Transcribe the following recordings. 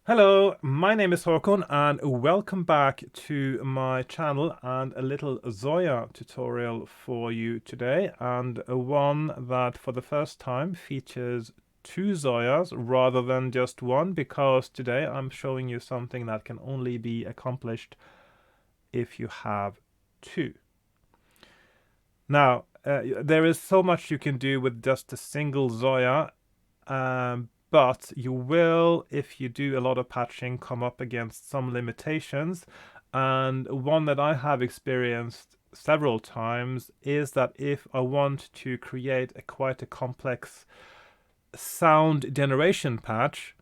Hello, my name is Hakon and welcome back to my channel and a little Zoia tutorial for you today, and one that for the first time features two Zoias rather than just one, because today I'm showing you something that can only be accomplished if you have two. Now, there is so much you can do with just a single Zoia, but you will, if you do a lot of patching, come up against some limitations. And one that I have experienced several times is that if I want to create quite a complex sound generation patch,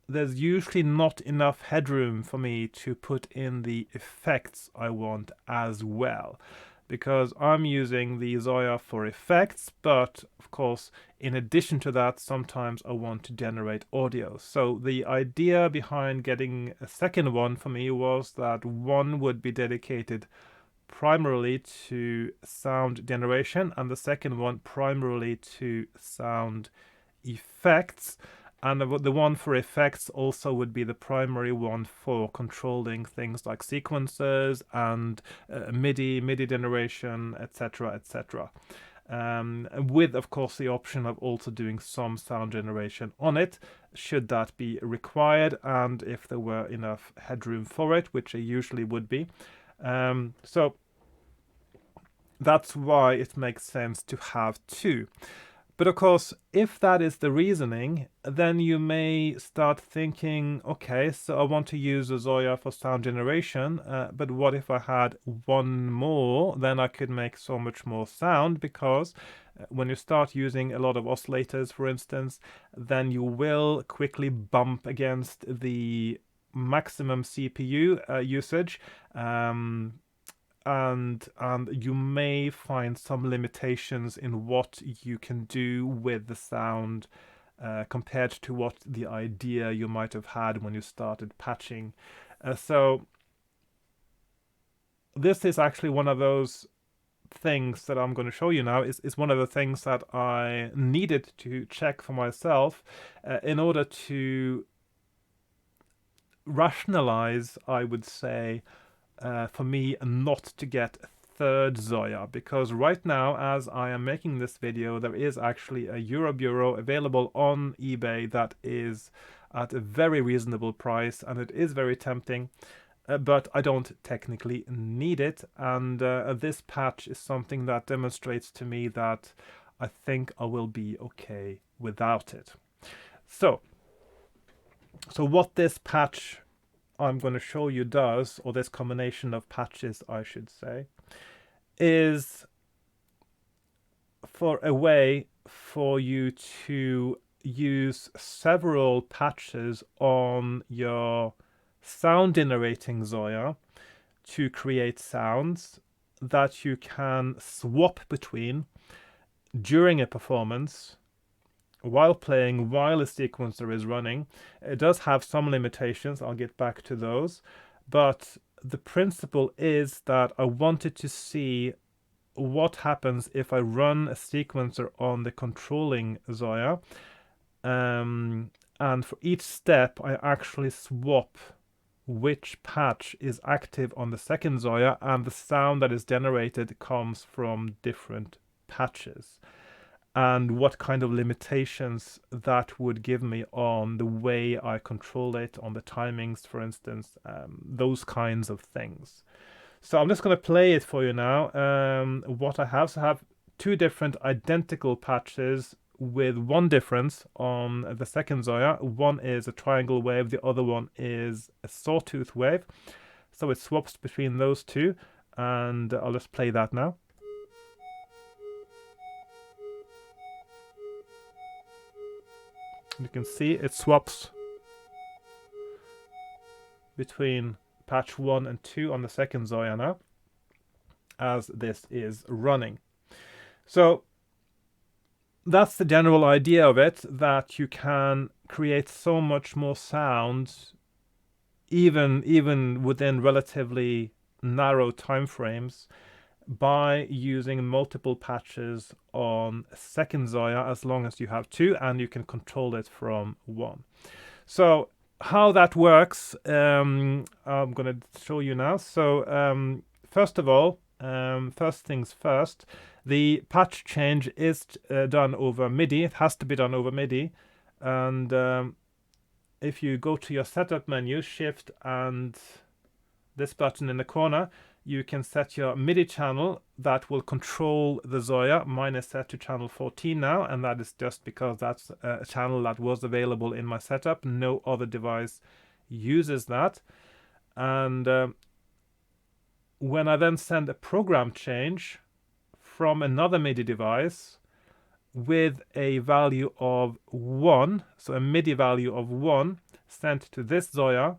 there's usually not enough headroom for me to put in the effects I want as well, because I'm using the Zoia for effects, but of course, in addition to that, sometimes I want to generate audio. So the idea behind getting a second one for me was that one would be dedicated primarily to sound generation, and the second one primarily to sound effects. And the one for effects also would be the primary one for controlling things like sequences and MIDI generation, etc., etc. With, of course, the option of also doing some sound generation on it, should that be required, and if there were enough headroom for it, which there usually would be. So that's why it makes sense to have two. But of course, if that is the reasoning, then you may start thinking, okay, so I want to use a Zoia for sound generation, but what if I had one more? Then I could make so much more sound, because when you start using a lot of oscillators, for instance, then you will quickly bump against the maximum CPU usage. And you may find some limitations in what you can do with the sound compared to what the idea you might have had when you started patching. So this is actually one of those things that I'm going to show you now. Is one of the things that I needed to check for myself in order to rationalize, I would say, for me not to get a third Zoia, because right now, as I am making this video, there is actually a Eurobureau available on eBay that is at a very reasonable price, and it is very tempting, but I don't technically need it, and this patch is something that demonstrates to me that I think I will be okay without it. So what this patch I'm going to show you does, or this combination of patches, I should say, is for a way for you to use several patches on your sound generating Zoia to create sounds that you can swap between during a performance, while playing, while a sequencer is running. It does have some limitations, I'll get back to those, but the principle is that I wanted to see what happens if I run a sequencer on the controlling Zoia, and for each step I actually swap which patch is active on the second Zoia, and the sound that is generated comes from different patches, and what kind of limitations that would give me on the way I control it, on the timings, for instance, those kinds of things. So I'm just going to play it for you now. What I have, so I have two different identical patches with one difference on the second Zoia. One is a triangle wave, the other one is a sawtooth wave. So it swaps between those two, and I'll just play that now. You can see it swaps between patch 1 and 2 on the second Zoia now, as this is running. So that's the general idea of it, that you can create so much more sound even within relatively narrow time frames by using multiple patches on a second Zoia, as long as you have two and you can control it from one. So how that works, I'm going to show you now. So first of all, first things first, the patch change is done over MIDI. It has to be done over MIDI. And if you go to your setup menu, Shift and this button in the corner, you can set your MIDI channel that will control the Zoia. Mine is set to channel 14 now, and that is just because that's a channel that was available in my setup. No other device uses that. And when I then send a program change from another MIDI device with a value of 1, so a MIDI value of 1 sent to this Zoia,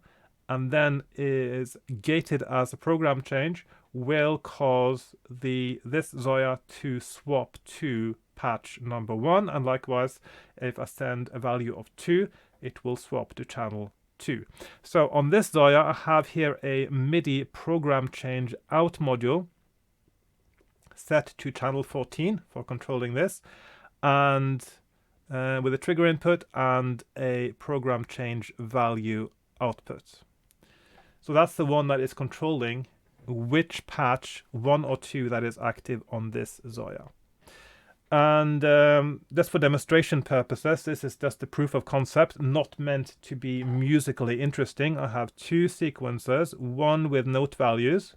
and then is gated as a program change, will cause this Zoia to swap to patch number 1, and likewise if I send a value of 2, it will swap to channel 2. So on this Zoia I have here a MIDI program change out module set to channel 14 for controlling this, and with a trigger input and a program change value output. So that's the one that is controlling which patch, 1 or 2, that is active on this Zoia. And just for demonstration purposes, this is just a proof of concept, not meant to be musically interesting. I have 2 sequencers, one with note values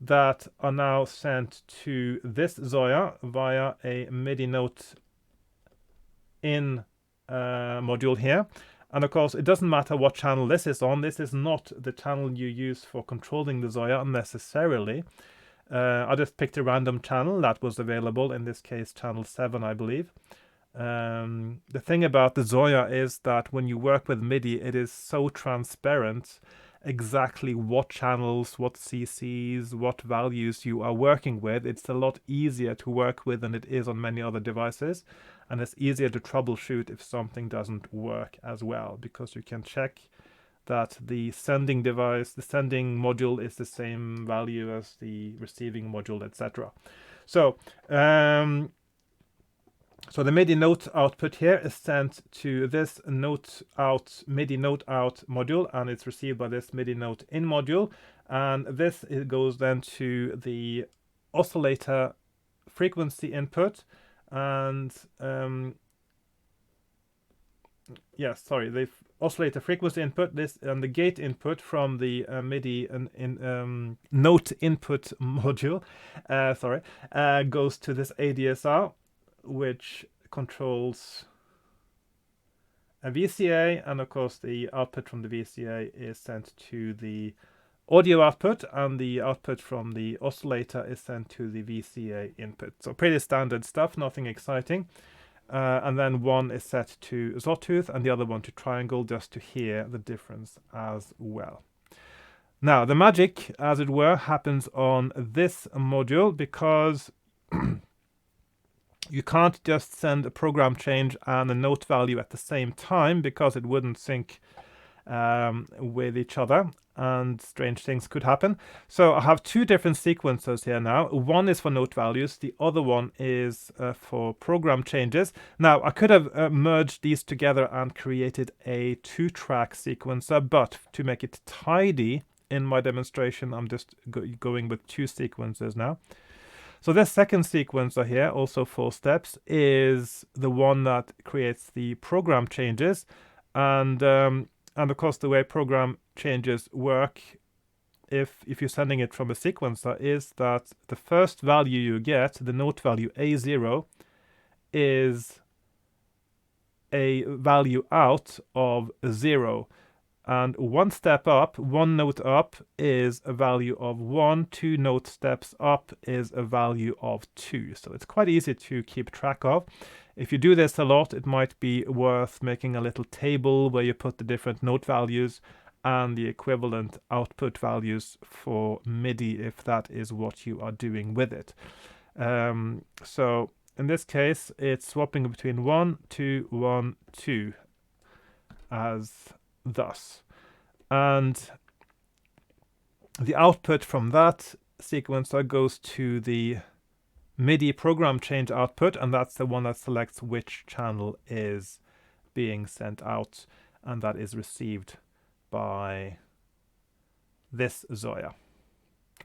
that are now sent to this Zoia via a MIDI note in module here. And of course, it doesn't matter what channel this is on. This is not the channel you use for controlling the Zoia necessarily. I just picked a random channel that was available, in this case channel 7, I believe. The thing about the Zoia is that when you work with MIDI, it is so transparent exactly what channels, what CCs, what values you are working with. It's a lot easier to work with than it is on many other devices, and it's easier to troubleshoot if something doesn't work as well, because you can check that the sending device, the sending module, is the same value as the receiving module, etc. So so the MIDI note output here is sent to this note out, MIDI note out module, and it's received by this MIDI note in module. And this goes then to the oscillator frequency input, and the oscillator frequency input, this and the gate input from the MIDI note input module, goes to this ADSR, which controls a VCA, and of course the output from the VCA is sent to the audio output, and the output from the oscillator is sent to the VCA input. So pretty standard stuff, nothing exciting. And then one is set to sawtooth and the other one to triangle, just to hear the difference as well. Now the magic, as it were, happens on this module, because you can't just send a program change and a note value at the same time, because it wouldn't sync with each other, and strange things could happen. So I have 2 different sequencers here now. One is for note values, the other one is for program changes. Now I could have merged these together and created a 2-track sequencer, but to make it tidy in my demonstration, I'm just going with 2 sequencers now. So this second sequencer here, also 4 steps, is the one that creates the program changes. And of course, the way program changes work, if you're sending it from a sequencer, is that the first value you get, the note value A0, is a value out of 0. And 1 step up, 1 note up, is a value of 1. 2 note steps up is a value of 2. So it's quite easy to keep track of. If you do this a lot, it might be worth making a little table where you put the different note values and the equivalent output values for MIDI, if that is what you are doing with it. So in this case, it's swapping between 1, 2, 1, 2, as thus. And the output from that sequencer goes to the MIDI program change output, and that's the one that selects which channel is being sent out. and that is received by this Zoia.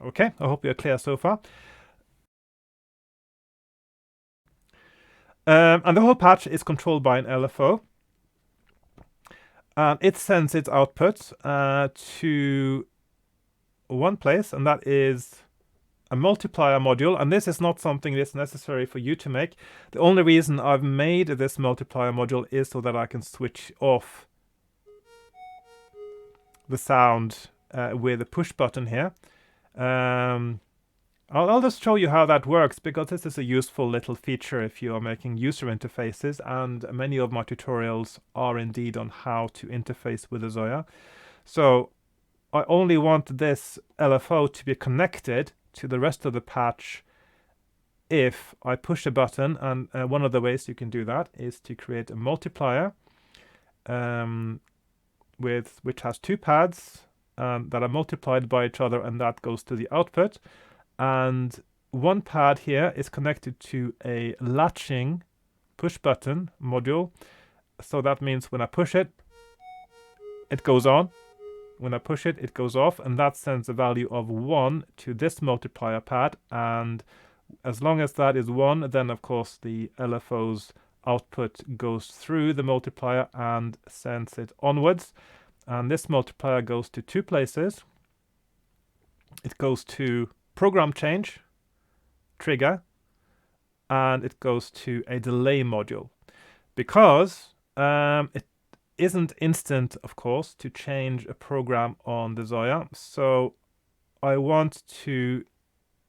Okay, I hope you're clear so far. And the whole patch is controlled by an LFO. And it sends its output to one place, and that is a multiplier module. And this is not something that's necessary for you to make. The only reason I've made this multiplier module is so that I can switch off the sound with a push button here. I'll just show you how that works, because this is a useful little feature if you are making user interfaces, and many of my tutorials are indeed on how to interface with a Zoia. So I only want this LFO to be connected to the rest of the patch if I push a button, and one of the ways you can do that is to create a multiplier which has two pads that are multiplied by each other, and that goes to the output. And one pad here is connected to a latching push button module. So that means when I push it, it goes on. When I push it, it goes off, and that sends a value of 1 to this multiplier pad. And as long as that is 1, then of course the LFO's output goes through the multiplier and sends it onwards. And this multiplier goes to two places. It goes to program change trigger, and it goes to a delay module, because it isn't instant, of course, to change a program on the Zoia. So I want the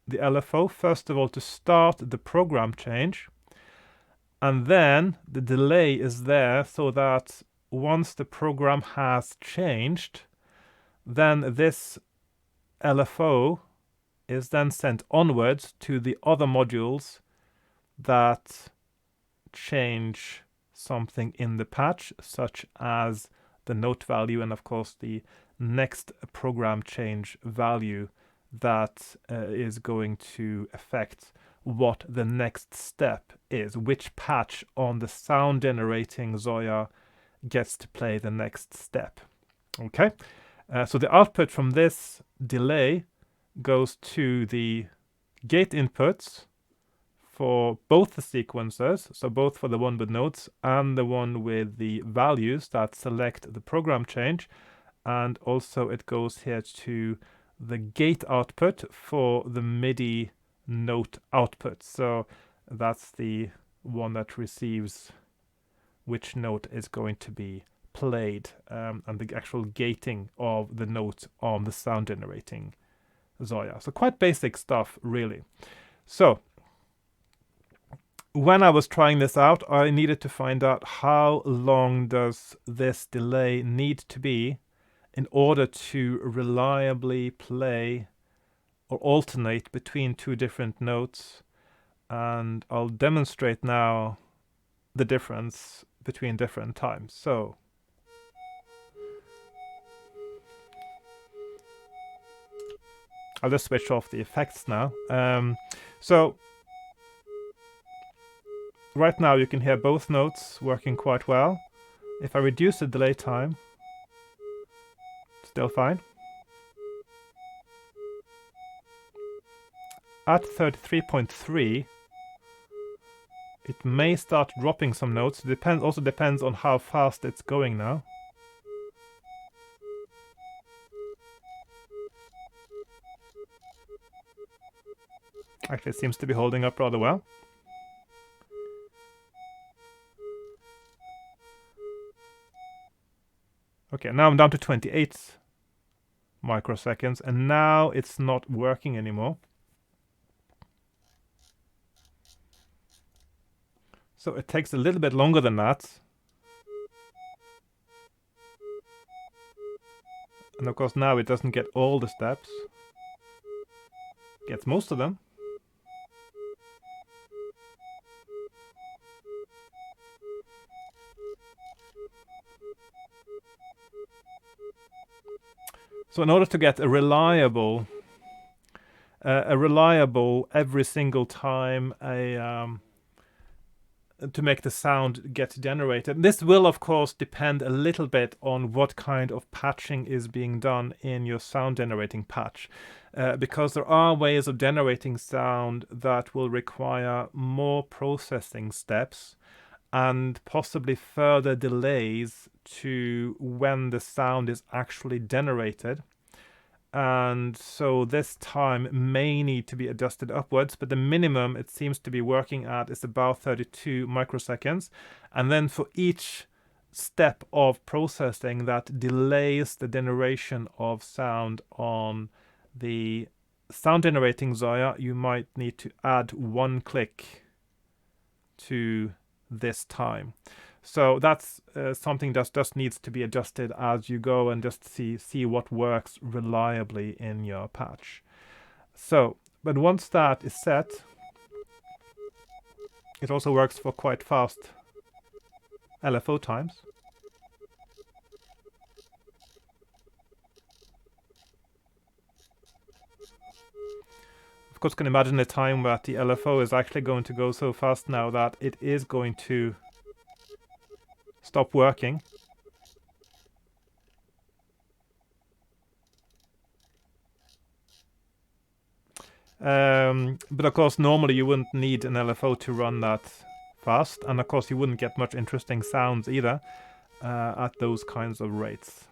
LFO first of all to start the program change, and then the delay is there so that once the program has changed, then this LFO is then sent onwards to the other modules that change something in the patch, such as the note value and of course the next program change value that is going to affect what the next step is, which patch on the sound generating Zoia gets to play the next step. Okay, so the output from this delay goes to the gate inputs for both the sequencers, so both for the one with notes and the one with the values that select the program change, and also it goes here to the gate output for the MIDI note output. So that's the one that receives which note is going to be played, and the actual gating of the note on the sound generating Zoia. So quite basic stuff, really. So when I was trying this out, I needed to find out how long does this delay need to be in order to reliably play or alternate between two different notes. And I'll demonstrate now the difference between different times. So I'll just switch off the effects now. So right now you can hear both notes working quite well. If I reduce the delay time, still fine. At 33.3, it may start dropping some notes. Also depends on how fast it's going now. Actually, it seems to be holding up rather well. Okay, now I'm down to 28 microseconds, and now it's not working anymore. So it takes a little bit longer than that. And of course now it doesn't get all the steps. It gets most of them. So in order to get a reliable every single time to make the sound get generated. This will, of course, depend a little bit on what kind of patching is being done in your sound generating patch, because there are ways of generating sound that will require more processing steps and possibly further delays to when the sound is actually generated. And so this time may need to be adjusted upwards, but the minimum it seems to be working at is about 32 microseconds. And then for each step of processing that delays the generation of sound on the sound generating Zoia, you might need to add 1 click to this time. So that's something that just needs to be adjusted as you go and just see what works reliably in your patch. So, but once that is set, it also works for quite fast LFO times. Of course, you can imagine a time that the LFO is actually going to go so fast now that it is going to stop working. But of course, normally you wouldn't need an LFO to run that fast, and of course you wouldn't get much interesting sounds either at those kinds of rates.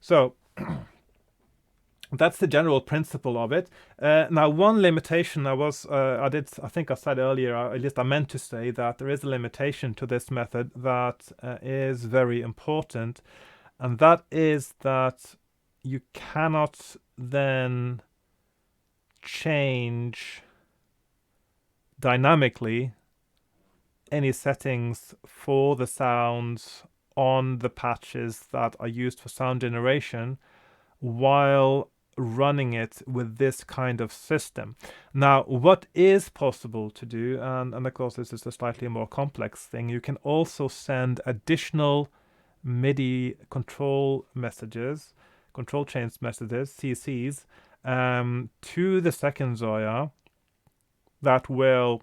So that's the general principle of it. Now, one limitation I think I said earlier, at least I meant to say that there is a limitation to this method that is very important, and that is that you cannot then change dynamically any settings for the sounds on the patches that are used for sound generation while running it with this kind of system. Now, what is possible to do, and of course this is a slightly more complex thing, you can also send additional MIDI control messages, control chains messages, CCs, to the second Zoia that will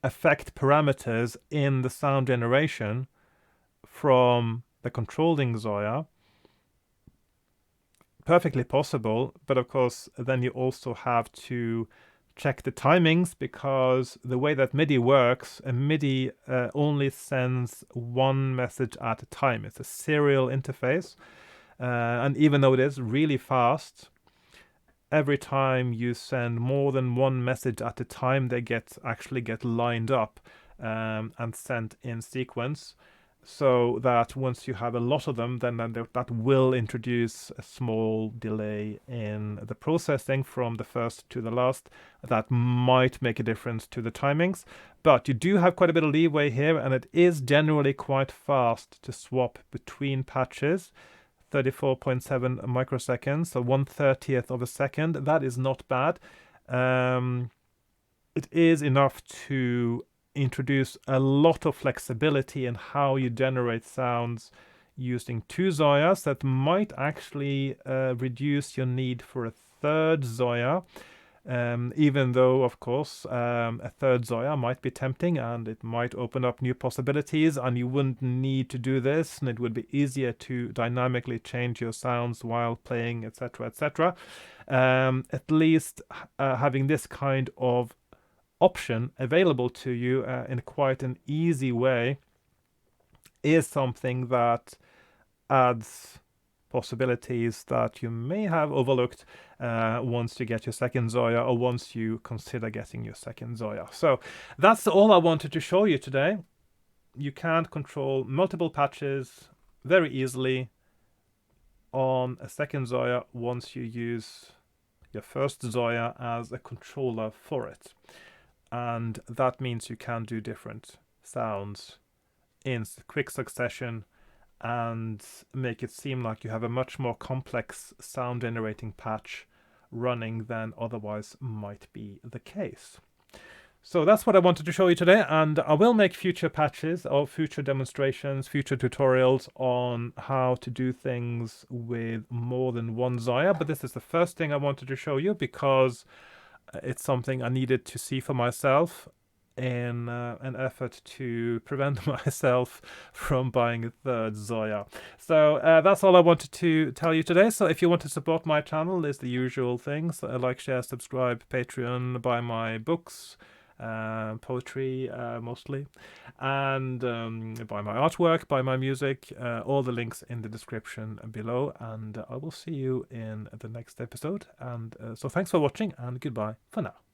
affect parameters in the sound generation from the controlling Zoia. Perfectly possible, but of course then you also have to check the timings, because the way that MIDI works, a MIDI only sends one message at a time. It's a serial interface, and even though it is really fast, every time you send more than one message at a time, they actually get lined up and sent in sequence, so that once you have a lot of them, then that will introduce a small delay in the processing from the first to the last. That might make a difference to the timings, but you do have quite a bit of leeway here, and it is generally quite fast to swap between patches. 34.7 microseconds, so 1/30th of a second. That is not bad. It is enough to introduce a lot of flexibility in how you generate sounds using 2 Zoias. That might actually reduce your need for a third Zoia, even though, of course, a third Zoia might be tempting and it might open up new possibilities, and you wouldn't need to do this, and it would be easier to dynamically change your sounds while playing, etc., etc. At least having this kind of option available to you in quite an easy way is something that adds possibilities that you may have overlooked once you get your second Zoia, or once you consider getting your second Zoia. So that's all I wanted to show you today. You can control multiple patches very easily on a second Zoia once you use your first Zoia as a controller for it. And that means you can do different sounds in quick succession and make it seem like you have a much more complex sound generating patch running than otherwise might be the case. So that's what I wanted to show you today, and I will make future patches or future demonstrations, future tutorials on how to do things with more than one Zoia, but this is the first thing I wanted to show you because it's something I needed to see for myself in an effort to prevent myself from buying a third Zoya. So that's all I wanted to tell you today. So if you want to support my channel, there's the usual things: like, share, subscribe, Patreon, buy my books, poetry mostly, and buy my artwork, buy my music. All the links in the description below, and I will see you in the next episode. And so thanks for watching, and goodbye for now.